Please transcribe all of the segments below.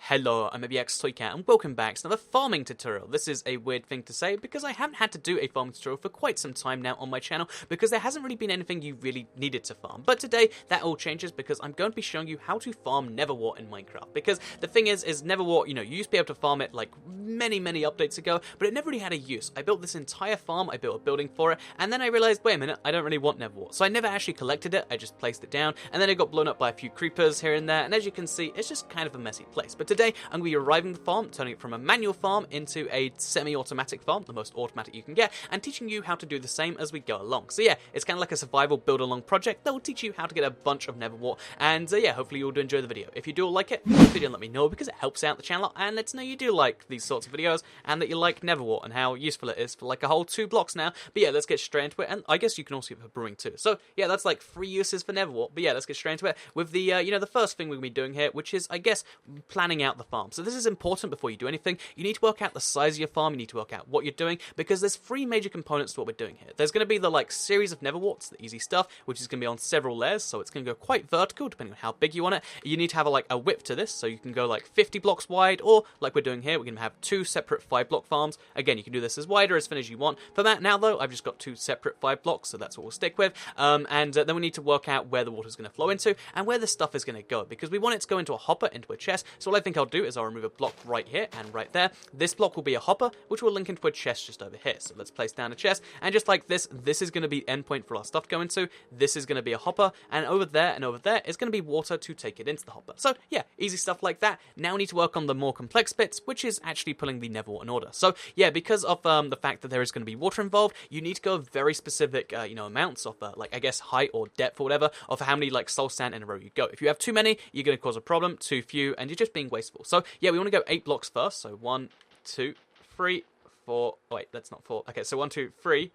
Hello, I'm ABXToyCat, and welcome back to another farming tutorial. This is a weird thing to say because I haven't had to do a farming tutorial for quite some time now on my channel because there hasn't really been anything you really needed to farm. But today, that all changes because I'm going to be showing you how to farm Nether Wart in Minecraft. Because the thing is Nether Wart, you used to be able to farm it like many updates ago, but it never really had a use. I built this entire farm, I built a building for it, and then I realized, wait a minute, I don't really want Nether Wart. So I never actually collected it, I just placed it down, and then it got blown up by a few creepers here and there, and as you can see, it's just kind of a messy place. But today, I'm going to be arriving the farm, turning it from a manual farm into a semi-automatic farm, the most automatic you can get, and teaching you how to do the same as we go along. So yeah, it's kind of like a survival build-along project that will teach you how to get a bunch of Nether Wart, and yeah, hopefully you'll do enjoy the video. If you do like it, leave a video and let me know because it helps out the channel and lets know you do like these sorts of videos and that you like Nether Wart and how useful it is for like a whole 2 blocks now. But yeah, let's get straight into it, and I guess you can also get it for brewing too. So yeah, that's like 3 uses for Nether Wart, but yeah, let's get straight into it with the, the first thing we're going to be doing here, which is, I guess, planning out the farm. So this is important before you do anything. You need to work out the size of your farm, you need to work out what you're doing, because there's 3 major components to what we're doing here. There's going to be the like series of Nether Warts, the easy stuff, which is going to be on several layers, so it's going to go quite vertical depending on how big you want it. You need to have a width to this, so you can go like 50 blocks wide, or like we're doing here, we're going to have 2 separate 5-block farms. Again, you can do this as wide or as thin as you want. For that now though, I've just got 2 separate 5 blocks, so that's what we'll stick with. Then we need to work out where the water is going to flow into and where the stuff is going to go, because we want it to go into a hopper, into a chest. So what I think I'll do is I'll remove a block right here and right there. This block will be a hopper, which will link into a chest just over here. So let's place down a chest, and just like this is going to be endpoint for our stuff to go into. This is going to be a hopper, and over there is going to be water to take it into the hopper. So yeah, easy stuff like that. Now we need to work on the more complex bits, which is actually pulling the Nether Wart in order. So yeah, because of the fact that there is going to be water involved, you need to go very specific, amounts of I guess height or depth or whatever of how many like soul sand in a row you go. If you have too many, you're going to cause a problem. Too few, and you're just being wasteful. So yeah, we want to go 8 blocks first. So 1, 2, 3, 4. Oh, wait, that's not 4. Okay, so 1, 2, 3,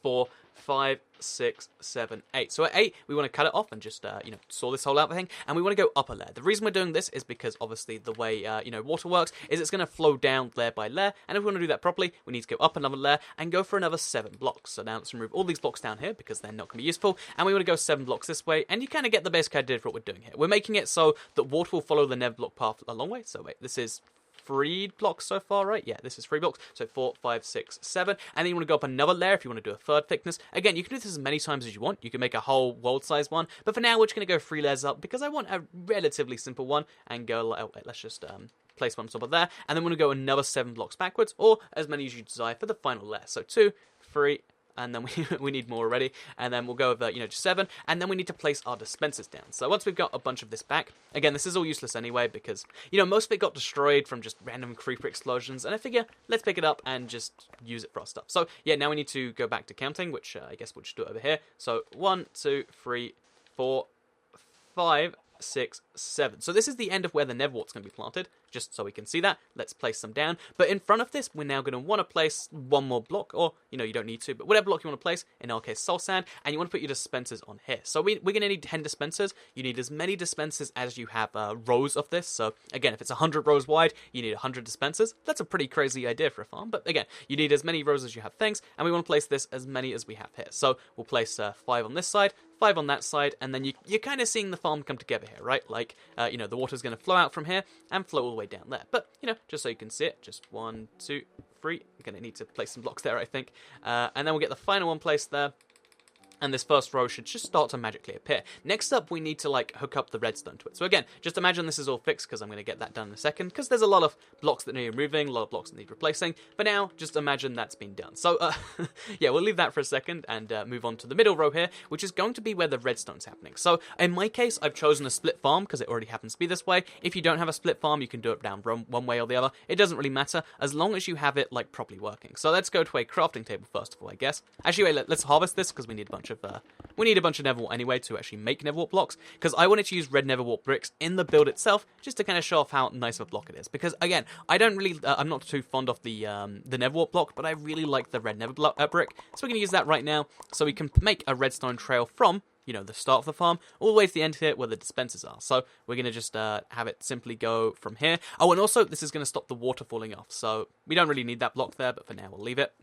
4, 5, 6, 7, 8. So at 8, we want to cut it off and just, saw this whole outfit thing, and we want to go upper layer. The reason we're doing this is because, obviously, the way, water works is it's going to flow down layer by layer, and if we want to do that properly, we need to go up another layer and go for another 7 blocks. So now let's remove all these blocks down here because they're not going to be useful, and we want to go 7 blocks this way, and you kind of get the basic idea for what we're doing here. We're making it so that water will follow the Nether block path a long way. So wait, this is 3 blocks so far, right? Yeah, this is 3 blocks. So 4, 5, 6, 7. And then you want to go up another layer if you want to do a 3rd thickness. Again, you can do this as many times as you want. You can make a whole world-size one. But for now, we're just going to go 3 layers up because I want a relatively simple one. And go, let's just place one on top of there. And then we're going to go another 7 blocks backwards, or as many as you desire for the final layer. So 2, 3, and then we need more already, and then we'll go with, just 7, and then we need to place our dispensers down. So once we've got a bunch of this back, again, this is all useless anyway, because, most of it got destroyed from just random creeper explosions, and I figure, let's pick it up and just use it for our stuff. So, yeah, now we need to go back to counting, which I guess we'll just do it over here. So, 1, 2, 3, 4, 5, 6, 7. So this is the end of where the Nether Wart's going to be planted, just so we can see that. Let's place some down. But in front of this, we're now going to want to place 1 more block, or, you don't need to, but whatever block you want to place, in our case, soul sand, and you want to put your dispensers on here. So we're going to need 10 dispensers. You need as many dispensers as you have rows of this. So again, if it's 100 rows wide, you need 100 dispensers. That's a pretty crazy idea for a farm, but again, you need as many rows as you have things, and we want to place this as many as we have here. So we'll place 5 on this side, 5 on that side, and then you're kind of seeing the farm come together here, right? Like, the water's going to flow out from here and flow all the way down there. But, just so you can see it, just 1, 2, 3. I'm going to need to place some blocks there, I think. And then we'll get the final one placed there. And this first row should just start to magically appear. Next up, we need to, hook up the redstone to it. So again, just imagine this is all fixed, because I'm going to get that done in a second, because there's a lot of blocks that need removing, a lot of blocks that need replacing. But now, just imagine that's been done. So, yeah, we'll leave that for a second and move on to the middle row here, which is going to be where the redstone's happening. So, in my case, I've chosen a split farm, because it already happens to be this way. If you don't have a split farm, you can do it down one way or the other. It doesn't really matter, as long as you have it, properly working. So let's go to a crafting table first of all, I guess. Actually, wait, let's harvest this, because we need a bunch of Nether Wart anyway to actually make Nether Wart blocks, because I wanted to use red Nether Wart bricks in the build itself, just to kind of show off how nice of a block it is. Because again, I'm not too fond of the Nether Wart block, but I really like the red Nether brick, so we're going to use that right now, so we can make a redstone trail from the start of the farm, all the way to the end here where the dispensers are. So we're going to just have it simply go from here. Oh, and also, this is going to stop the water falling off, so we don't really need that block there, but for now, we'll leave it.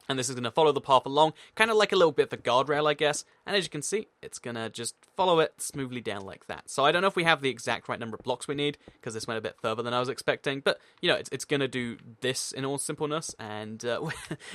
And this is going to follow the path along, kind of like a little bit of a guardrail, I guess. And as you can see, it's going to just follow it smoothly down like that. So I don't know if we have the exact right number of blocks we need, because this went a bit further than I was expecting. But, you know, it's going to do this in all simpleness. And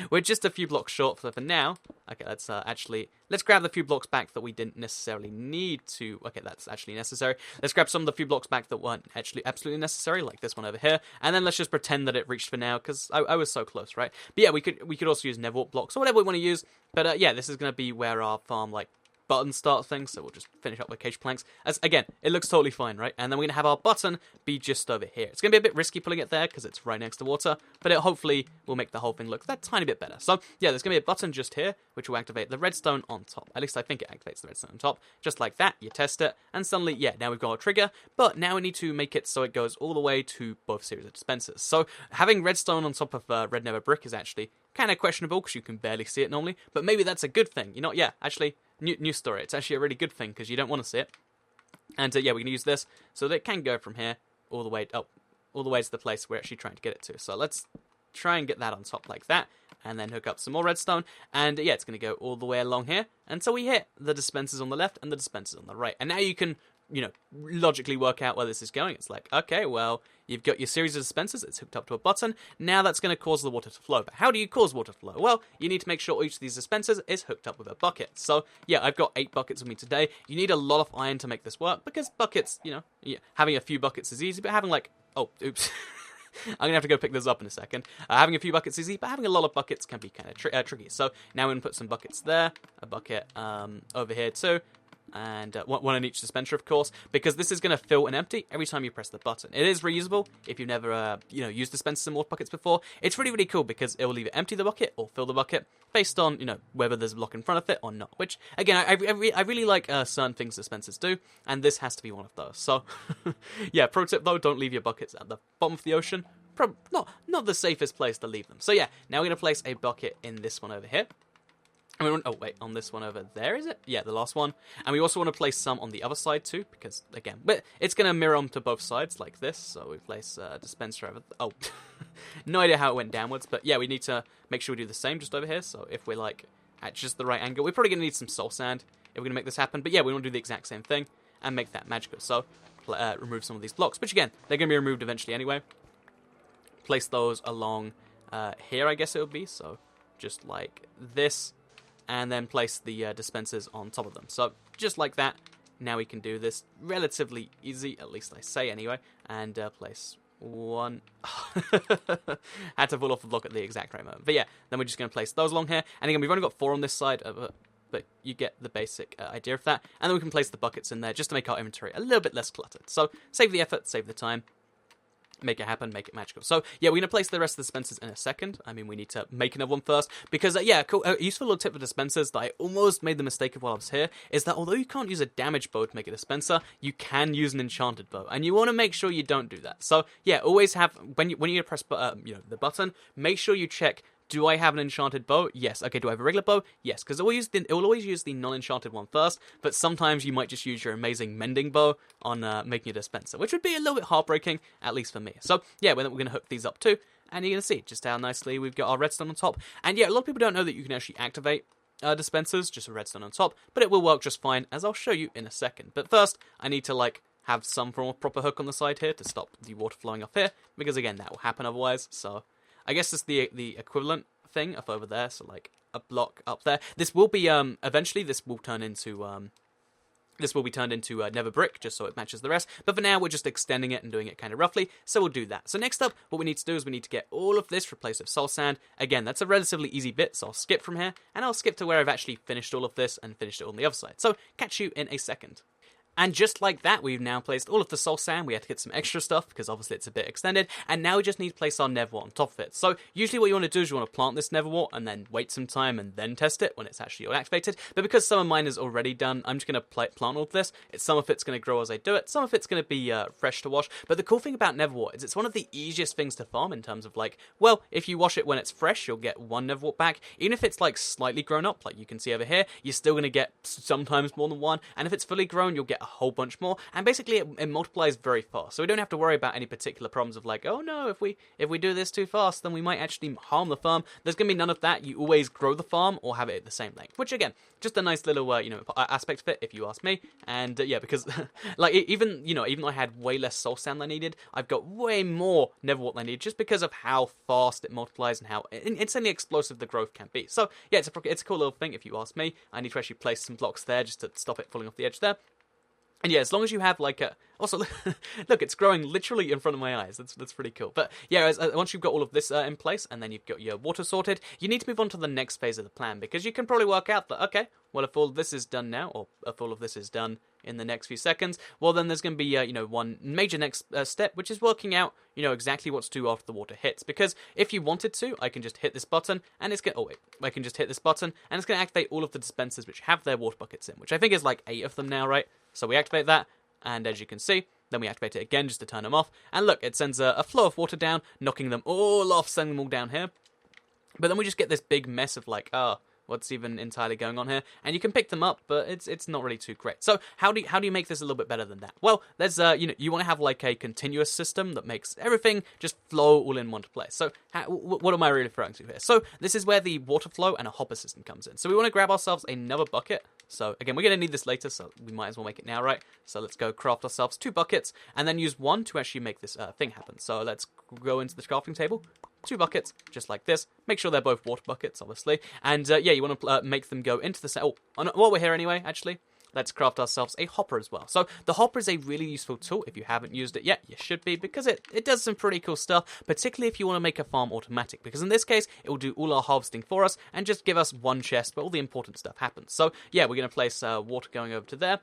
we're just a few blocks short for now. Okay, let's grab the few blocks back that we didn't necessarily need to... Okay, that's actually necessary. Let's grab some of the few blocks back that weren't actually absolutely necessary, like this one over here. And then let's just pretend that it reached for now, because I was so close, right? But yeah, we could also use Nether Wart blocks or whatever we want to use. But yeah, this is going to be where our farm, like, button start thing, so we'll just finish up with cage planks. As again, it looks totally fine, right? And then we're gonna have our button be just over here. It's gonna be a bit risky pulling it there because it's right next to water, but it hopefully will make the whole thing look that tiny bit better. So yeah, there's gonna be a button just here which will activate the redstone on top. At least I think it activates the redstone on top. Just like that, you test it, and suddenly, yeah, now we've got a trigger, but now we need to make it so it goes all the way to both series of dispensers. So having redstone on top of red nether brick is actually kind of questionable because you can barely see it normally, but maybe that's a good thing. You know, yeah, actually, new story. It's actually a really good thing because you don't want to see it. And yeah, we can use this so that it can go from here all the way to the place we're actually trying to get it to. So let's try and get that on top like that, and then hook up some more redstone. And yeah, it's going to go all the way along here until we hit the dispensers on the left and the dispensers on the right. And now you can, you know, logically work out where this is going. It's like, okay, well, you've got your series of dispensers, it's hooked up to a button, now that's going to cause the water to flow. But how do you cause water to flow? Well, you need to make sure each of these dispensers is hooked up with a bucket. So, yeah, I've got 8 buckets with me today. You need a lot of iron to make this work, because buckets, you know, yeah, having a few buckets is easy, but having like, oh, oops. I'm going to have to go pick this up in a second. Having a few buckets is easy, but having a lot of buckets can be kind of tricky. So, now we're going to put some buckets there, a bucket over here too, and one in each dispenser, of course, because this is going to fill and empty every time you press the button. It is reusable if you've never, used dispensers and water buckets before. It's really, really cool because it will either empty the bucket or fill the bucket based on, whether there's a block in front of it or not. Which, again, I really like certain things dispensers do, and this has to be one of those. So, yeah, pro tip though, don't leave your buckets at the bottom of the ocean. Not the safest place to leave them. So yeah, now we're going to place a bucket in this one over here. On this one over there, is it? Yeah, the last one. And we also want to place some on the other side too, because, again, but it's going to mirror onto both sides like this. So we place a dispenser over... no idea how it went downwards, but yeah, we need to make sure we do the same just over here. So if we're, like, at just the right angle, we're probably going to need some soul sand if we're going to make this happen. But yeah, we want to do the exact same thing and make that magical. So remove some of these blocks, which, again, they're going to be removed eventually anyway. Place those along here, I guess it would be. So just like this. And then place the dispensers on top of them. So, just like that, now we can do this relatively easy, at least I say anyway, and place one... Had to pull off the block at the exact right moment. But yeah, then we're just going to place those along here, and again, we've only got 4 on this side, but you get the basic idea of that, and then we can place the buckets in there just to make our inventory a little bit less cluttered. So, save the effort, save the time. Make it happen, make it magical. So, yeah, we're going to place the rest of the dispensers in a second. I mean, we need to make another one first. Because, yeah, cool. A useful little tip for dispensers that I almost made the mistake of while I was here is that although you can't use a damaged bow to make a dispenser, you can use an enchanted bow. And you want to make sure you don't do that. So, yeah, always have, when you press the button, make sure you check, do I have an enchanted bow? Yes. Okay, do I have a regular bow? Yes, because it will always use the non-enchanted one first, but sometimes you might just use your amazing mending bow on making a dispenser, which would be a little bit heartbreaking, at least for me. So, yeah, we're going to hook these up too, and you're going to see just how nicely we've got our redstone on top. And yeah, a lot of people don't know that you can actually activate dispensers, just a redstone on top, but it will work just fine, as I'll show you in a second. But first, I need to, have some form of proper hook on the side here to stop the water flowing up here, because again, that will happen otherwise, so... I guess it's the equivalent thing of over there, so like a block up there. This will be eventually this will turn into turned into nether brick, just so it matches the rest. But for now, we're just extending it and doing it kind of roughly, so we'll do that. So next up, what we need to do is we need to get all of this replaced with soul sand. Again, that's a relatively easy bit, so I'll skip from here, and I'll skip to where I've actually finished all of this and finished it on the other side. So catch you in a second. And just like that, we've now placed all of the soul sand. We had to get some extra stuff because obviously it's a bit extended. And now we just need to place our Nether Wart on top of it. So usually what you want to do is you want to plant this Nether Wart and then wait some time and then test it when it's actually all activated. But because some of mine is already done, I'm just going to plant all of this. Some of it's going to grow as I do it. Some of it's going to be fresh to wash. But the cool thing about Nether Wart is it's one of the easiest things to farm in terms of if you wash it when it's fresh, you'll get 1 Nether Wart back. Even if it's slightly grown up, like you can see over here, you're still going to get sometimes more than 1. And if it's fully grown, you'll get a whole bunch more, and basically it multiplies very fast, so we don't have to worry about any particular problems of like, oh no, if we do this too fast, then we might actually harm the farm. There's going to be none of that. You always grow the farm or have it at the same length, which again, just a nice little aspect of it, if you ask me. And yeah, because like even though I had way less soul sand than I needed, I've got way more Nether Wart than I need, just because of how fast it multiplies and how insanely explosive the growth can be. So yeah, it's a cool little thing, if you ask me. I need to actually place some blocks there just to stop it falling off the edge there. And yeah, as long as you have like a... Also, look, it's growing literally in front of my eyes. That's pretty cool. But yeah, once you've got all of this in place, and then you've got your water sorted, you need to move on to the next phase of the plan, because you can probably work out that, okay, well, if all of this is done now, or if all of this is done in the next few seconds, well, then there's going to be, one major next step, which is working out, exactly what to do after the water hits. Because if you wanted to, I can just hit this button, and it's going to... Oh, wait. I can just hit this button, and it's going to activate all of the dispensers which have their water buckets in, which I think is like 8 of them now, right? So we activate that, and as you can see, then we activate it again just to turn them off. And look, it sends a flow of water down, knocking them all off, sending them all down here. But then we just get this big mess of like, what's even entirely going on here? And you can pick them up, but it's not really too great. So how do you make this a little bit better than that? Well, there's you want to have like a continuous system that makes everything just flow all in one place. So what am I really referring to here? So this is where the water flow and a hopper system comes in. So we want to grab ourselves another bucket. So again, we're going to need this later, so we might as well make it now, right? So let's go craft ourselves 2 buckets, and then use 1 to actually make this thing happen. So let's go into the crafting table. 2 buckets, just like this. Make sure they're both water buckets, obviously. And yeah, you want to make them go into the... while we're here anyway, actually, let's craft ourselves a hopper as well. So the hopper is a really useful tool. If you haven't used it yet, you should be, because it does some pretty cool stuff, particularly if you want to make a farm automatic, because in this case, it will do all our harvesting for us and just give us 1 chest, but all the important stuff happens. So yeah, we're going to place water going over to there.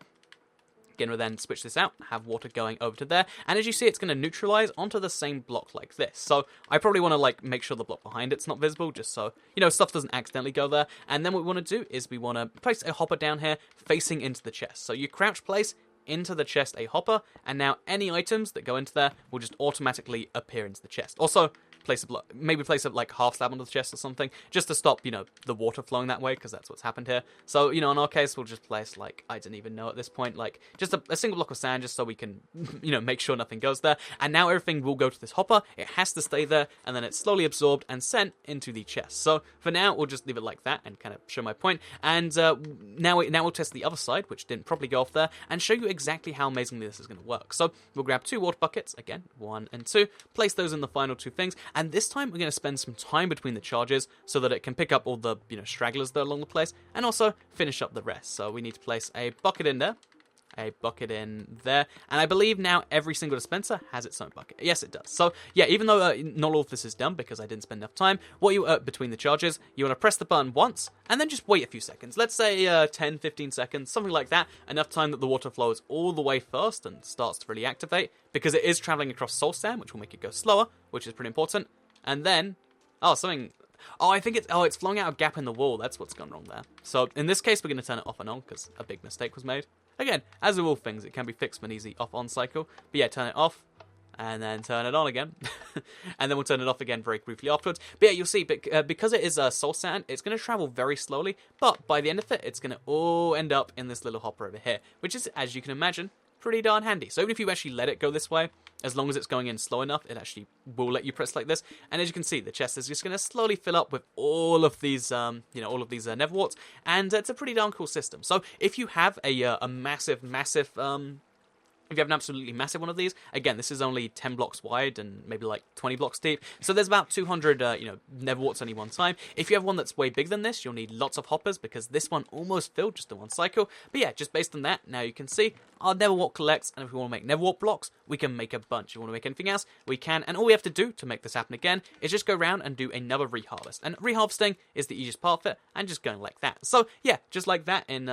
Again, we'll then switch this out, have water going over to there, and as you see, it's going to neutralize onto the same block like this. So I probably want to like make sure the block behind it's not visible, just so stuff doesn't accidentally go there. And then what we want to do is we want to place a hopper down here facing into the chest. So you crouch place into the chest a hopper, and now any items that go into there will just automatically appear into the chest. Also, place a block, maybe place a like half slab onto the chest or something, just to stop the water flowing that way, because that's what's happened here. So in our case, we'll just place like, I don't even know at this point, like just a single block of sand, just so we can make sure nothing goes there. And now everything will go to this hopper. It has to stay there, and then it's slowly absorbed and sent into the chest. So for now, we'll just leave it like that and kind of show my point. And now we'll test the other side, which didn't properly go off there, and show you exactly how amazingly this is going to work. So we'll grab 2 water buckets, again, 1 and 2, place those in the final 2 things. And this time, we're going to spend some time between the charges so that it can pick up all the, stragglers that are along the place, and also finish up the rest. So we need to place a bucket in there, a bucket in there, and I believe now every single dispenser has its own bucket. Yes, it does. So yeah, even though not all of this is done because I didn't spend enough time, between the charges, you want to press the button once, and then just wait a few seconds. Let's say 10, 15 seconds, something like that. Enough time that the water flows all the way first and starts to really activate, because it is traveling across soul sand, which will make it go slower, which is pretty important. And then, I think it's flowing out a gap in the wall. That's what's gone wrong there. So in this case, we're going to turn it off and on, because a big mistake was made. Again, as with all things, it can be fixed with an easy off-on cycle. But yeah, turn it off, and then turn it on again. And then we'll turn it off again very briefly afterwards. But yeah, you'll see, because it is soul sand, it's going to travel very slowly. But by the end of it, it's going to all end up in this little hopper over here, which is, as you can imagine, pretty darn handy. So even if you actually let it go this way, as long as it's going in slow enough, it actually will let you press like this. And as you can see, the chest is just going to slowly fill up with all of these, Nether Warts, and it's a pretty darn cool system. So if you have a massive, if you have an absolutely massive one of these, again, this is only 10 blocks wide and maybe like 20 blocks deep. So there's about 200, Nether Warts any one time. If you have one that's way bigger than this, you'll need lots of hoppers, because this one almost filled just in one cycle. But yeah, just based on that, now you can see our Nether Wart collects, and if we want to make Nether Wart blocks, we can make a bunch. If we want to make anything else, we can. And all we have to do to make this happen again is just go around and do another reharvest. And reharvesting is the easiest part of it, and just going like that. So yeah, just like that, in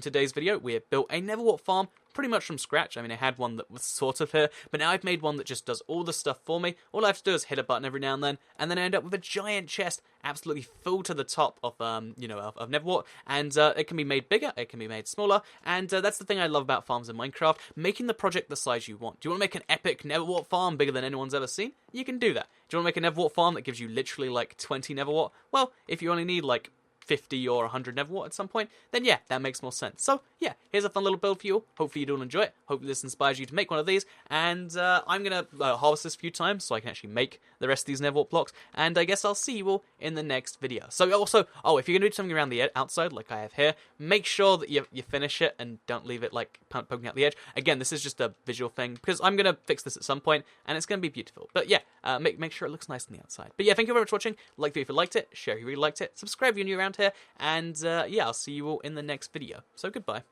today's video, we have built a Nether Wart farm pretty much from scratch. I mean, I had one that was sort of here, but now I've made one that just does all the stuff for me. All I have to do is hit a button every now and then I end up with a giant chest absolutely full to the top of, of Nether Wart, and it can be made bigger, it can be made smaller, and that's the thing I love about farms in Minecraft, making the project the size you want. Do you want to make an epic Nether Wart farm bigger than anyone's ever seen? You can do that. Do you want to make a Nether Wart farm that gives you literally like 20 Nether Wart? Well, if you only need like 50 or 100 Nether Wart at some point, then yeah, that makes more sense. So yeah, here's a fun little build for you all. Hopefully you all enjoy it. Hopefully this inspires you to make one of these, and I'm going to harvest this a few times so I can actually make the rest of these Nether Wart blocks, and I guess I'll see you all in the next video. So also, if you're going to do something around the outside like I have here, make sure that you finish it and don't leave it like poking out the edge. Again, this is just a visual thing, because I'm going to fix this at some point, and it's going to be beautiful. But yeah, make sure it looks nice on the outside. But yeah, thank you very much for watching. Like the video if you liked it, share if you really liked it, subscribe if you're new around here, and yeah, I'll see you all in the next video. So goodbye.